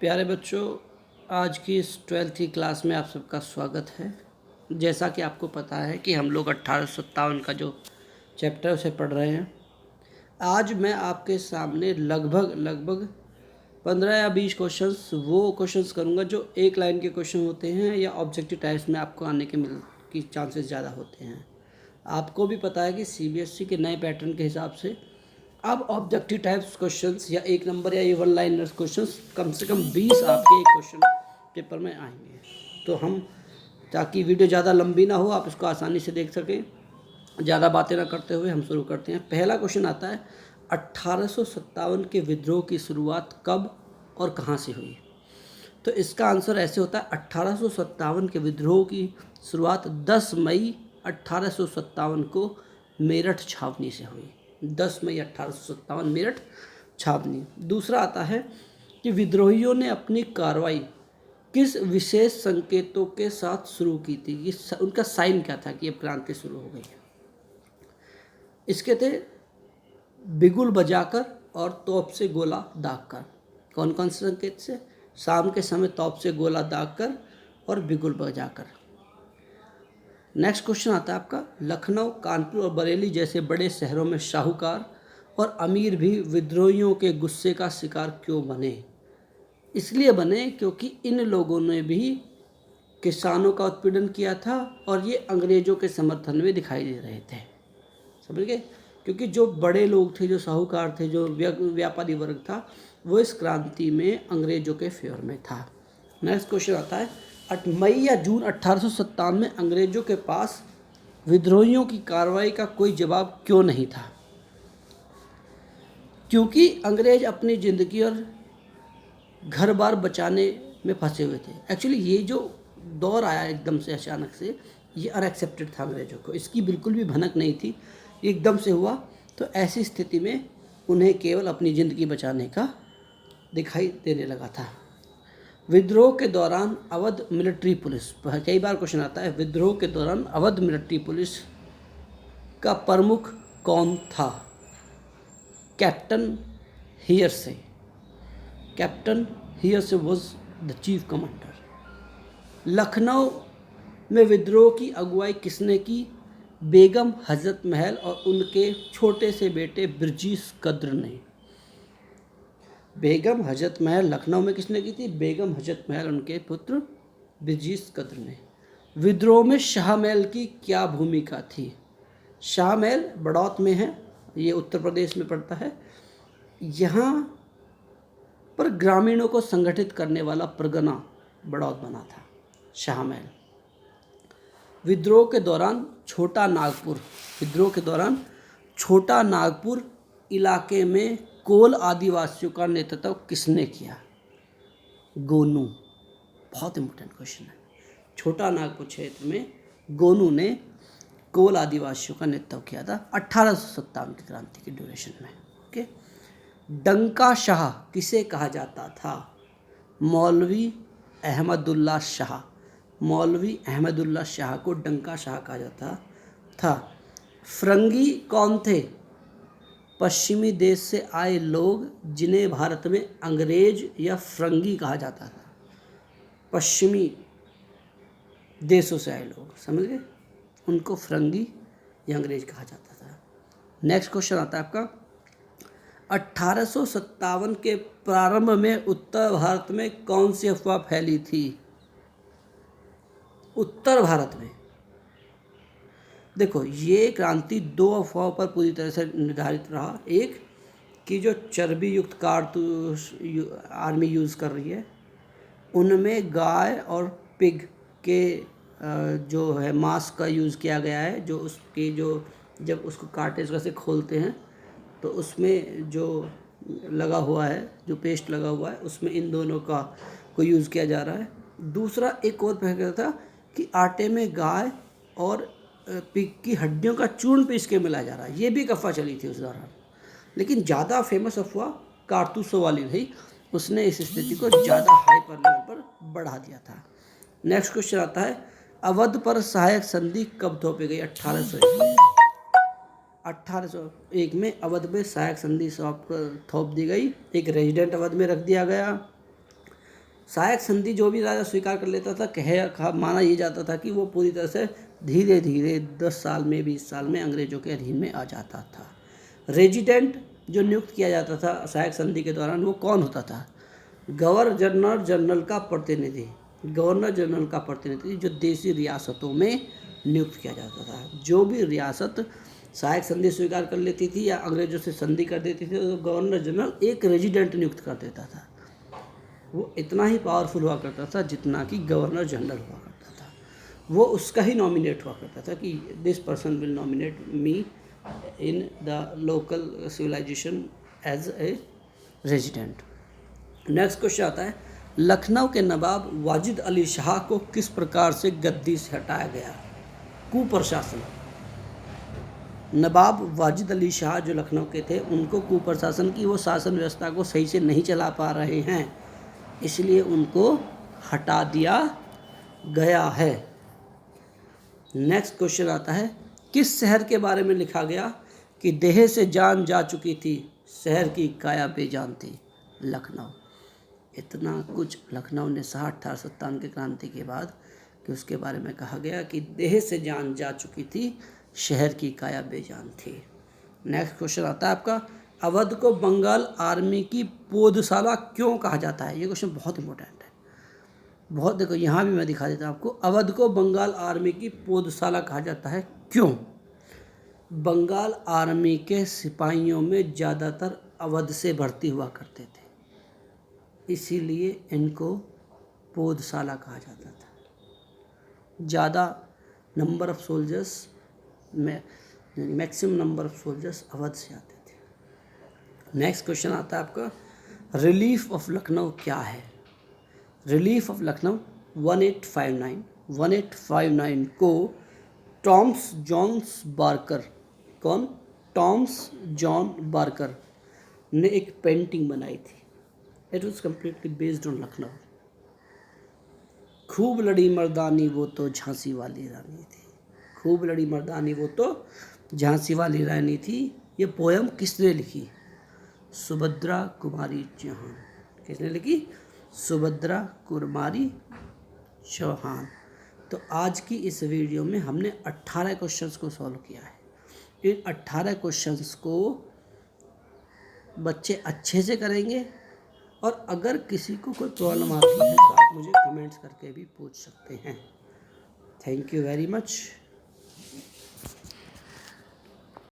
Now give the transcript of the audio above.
प्यारे बच्चों, आज की इस 12th की क्लास में आप सबका स्वागत है। जैसा कि आपको पता है कि हम लोग 1857 का जो चैप्टर है उसे पढ़ रहे हैं। आज मैं आपके सामने लगभग 15 या 20 क्वेश्चंस वो क्वेश्चंस करूँगा जो एक लाइन के क्वेश्चन होते हैं या ऑब्जेक्टिव टाइप्स में आपको आने की चांसेस ज़्यादा होते हैं। आपको भी पता है कि CBSE के नए पैटर्न के हिसाब से अब ऑब्जेक्टिव टाइप्स क्वेश्चंस या एक नंबर या वन लाइनर क्वेश्चंस कम से कम 20 आपके एक क्वेश्चन पेपर में आएंगे। तो हम ताकि वीडियो ज़्यादा लंबी ना हो, आप इसको आसानी से देख सकें, ज़्यादा बातें ना करते हुए हम शुरू करते हैं। पहला क्वेश्चन आता है 1857 के विद्रोह की शुरुआत कब और कहाँ से हुई। तो इसका आंसर ऐसे होता है 1857 के विद्रोह की शुरुआत 10 मई 1857 को मेरठ छावनी से हुई। 10 मई 1857 मेरठ छावनी। दूसरा आता है कि विद्रोहियों ने अपनी कार्रवाई किस विशेष संकेतों के साथ शुरू की थी, कि उनका साइन क्या था कि अब क्रांति शुरू हो गई है। इसके थे बिगुल बजाकर और तोप से गोला दागकर। कौन कौन से संकेत से? शाम के समय तोप से गोला दागकर और बिगुल बजाकर। नेक्स्ट क्वेश्चन आता है आपका, लखनऊ, कानपुर और बरेली जैसे बड़े शहरों में साहूकार और अमीर भी विद्रोहियों के गुस्से का शिकार क्यों बने? इसलिए बने क्योंकि इन लोगों ने भी किसानों का उत्पीड़न किया था और ये अंग्रेज़ों के समर्थन में दिखाई दे रहे थे। समझ गए? क्योंकि जो बड़े लोग थे, जो साहूकार थे, जो व्यापारी वर्ग था, वो इस क्रांति में अंग्रेज़ों के फेवर में था। नेक्स्ट क्वेश्चन आता है, मई या जून 1857 में अंग्रेज़ों के पास विद्रोहियों की कार्रवाई का कोई जवाब क्यों नहीं था? क्योंकि अंग्रेज़ अपनी ज़िंदगी और घर बार बचाने में फंसे हुए थे। एक्चुअली ये जो दौर आया एकदम से अचानक से, ये अनएक्सेप्टेड था अंग्रेज़ों को, इसकी बिल्कुल भी भनक नहीं थी, एकदम से हुआ। तो ऐसी स्थिति में उन्हें केवल अपनी ज़िंदगी बचाने का दिखाई देने लगा था। विद्रोह के दौरान अवध मिलिट्री पुलिस, कई बार क्वेश्चन आता है, विद्रोह के दौरान अवध मिलिट्री पुलिस का प्रमुख कौन था? Captain hearsay. Captain hearsay was the chief commander. Lucknow में विद्रोह की अगुवाई किसने की? बेगम हजरत महल और उनके छोटे से बेटे ब्रजेश कद्र ने। बेगम हजरत महल लखनऊ में किसने की थी? बेगम हजरत महल, उनके पुत्र ब्रजेश कद्र ने। विद्रोह में शाह महल की क्या भूमिका थी? शाह महल बड़ौत में है, ये उत्तर प्रदेश में पड़ता है। यहाँ पर ग्रामीणों को संगठित करने वाला परगना बड़ौत बना था शाह महल। विद्रोह के दौरान छोटा नागपुर इलाके में कोल आदिवासियों का नेतृत्व किसने किया? गोनू। बहुत इंपॉर्टेंट क्वेश्चन है। छोटा नागपुर क्षेत्र में गोनू ने कोल आदिवासियों का नेतृत्व किया था 1857 की क्रांति की ड्यूरेशन में। ओके। डंका शाह किसे कहा जाता था? मौलवी अहमदुल्ला शाह। मौलवी अहमदुल्ला शाह को डंका शाह कहा जाता था। फरंगी कौन थे? पश्चिमी देश से आए लोग जिन्हें भारत में अंग्रेज या फरंगी कहा जाता था। पश्चिमी देशों से आए लोग, समझ गए, उनको फरंगी या अंग्रेज कहा जाता था। नेक्स्ट क्वेश्चन आता है आपका, 1857 के प्रारंभ में उत्तर भारत में कौन सी अफवाह फैली थी? उत्तर भारत में देखो, ये क्रांति दो अफवाहों पर पूरी तरह से निर्धारित रहा। एक कि जो चर्बी युक्त कारतूस आर्मी यूज़ कर रही है, उनमें गाय और पिग के जो है मांस का यूज़ किया गया है। जो उसकी जो जब उसको काटे से खोलते हैं तो उसमें जो लगा हुआ है, जो पेस्ट लगा हुआ है, उसमें इन दोनों का को यूज़ किया जा रहा है। दूसरा एक और फैक्टर था कि आटे में गाय और पिग की हड्डियों का चूर्ण पीस के मिलाया जा रहा है। ये भी एक अफवाह चली थी उस दौरान, लेकिन ज़्यादा फेमस अफवाह कारतूसों वाली रही। उसने इस स्थिति को ज़्यादा हाइपर लेवल पर बढ़ा दिया था। नेक्स्ट क्वेश्चन आता है, अवध पर सहायक संधि कब थोपी गई? 1801 में अवध में सहायक संधि थोप दी गई। एक रेजिडेंट अवध में रख दिया गया। सहायक संधि जो भी राजा स्वीकार कर लेता था, माना ये जाता था कि वो पूरी तरह से धीरे धीरे 10 साल में 20 साल में अंग्रेजों के अधीन में आ जाता था। रेजिडेंट जो नियुक्त किया जाता था सहायक संधि के दौरान, वो कौन होता था? गवर्नर जनरल का प्रतिनिधि, गवर्नर जनरल का प्रतिनिधि जो देशी रियासतों में नियुक्त किया जाता था। जो भी रियासत सहायक संधि स्वीकार कर लेती थी या अंग्रेजों से संधि कर देती थी, तो गवर्नर जनरल एक रेजिडेंट नियुक्त कर देता था। वो इतना ही पावरफुल हुआ करता था जितना कि गवर्नर जनरल हुआ करता था। वो उसका ही नॉमिनेट हुआ करता था कि this person will nominate me in the local civilization as a resident. Next question आता है, लखनऊ के नवाब वाजिद अली शाह को किस प्रकार से गद्दी से हटाया गया? कुप्रशासन। नवाब वाजिद अली शाह जो लखनऊ के थे, उनको कुप्रशासन की, वो शासन व्यवस्था को सही से नहीं चला पा रहे हैं, इसलिए उनको हटा दिया गया है। नेक्स्ट क्वेश्चन आता है, किस शहर के बारे में लिखा गया कि देह से जान जा चुकी थी, शहर की काया बेजान थी? लखनऊ। इतना कुछ लखनऊ ने 1857 के क्रांति के बाद कि उसके बारे में कहा गया कि देह से जान जा चुकी थी, शहर की काया बेजान थी। नेक्स्ट क्वेश्चन आता है आपका, अवध को बंगाल आर्मी की पोधशाला क्यों कहा जाता है? ये क्वेश्चन बहुत इंपॉर्टेंट है, बहुत। देखो यहाँ भी मैं दिखा देता हूँ आपको। अवध को बंगाल आर्मी की पोधशाला कहा जाता है, क्यों? बंगाल आर्मी के सिपाहियों में ज़्यादातर अवध से भर्ती हुआ करते थे, इसीलिए इनको पोधशाला कहा जाता था। ज़्यादा नंबर ऑफ सोल्जर्स में, maximum number of soldiers Awadh से आते थे। नेक्स्ट क्वेश्चन आता है आपका, रिलीफ ऑफ लखनऊ क्या है? रिलीफ ऑफ लखनऊ 1859 को टॉम्स जॉन्स बार्कर, कौन? टॉम्स जॉन बार्कर ने एक पेंटिंग बनाई थी। It was completely based on Lucknow. खूब लड़ी मर्दानी वो तो झांसी वाली रानी थी। खूब लड़ी मर्दानी वो तो झांसी वाली रानी थी। ये पोयम किसने लिखी? सुभद्रा कुमारी चौहान। किसने लिखी? सुभद्रा कुमारी चौहान। तो आज की इस वीडियो में हमने 18 क्वेश्चंस को सॉल्व किया है। इन 18 क्वेश्चंस को बच्चे अच्छे से करेंगे, और अगर किसी को कोई प्रॉब्लम आती है तो आप मुझे कमेंट्स करके भी पूछ सकते हैं। Thank you very much.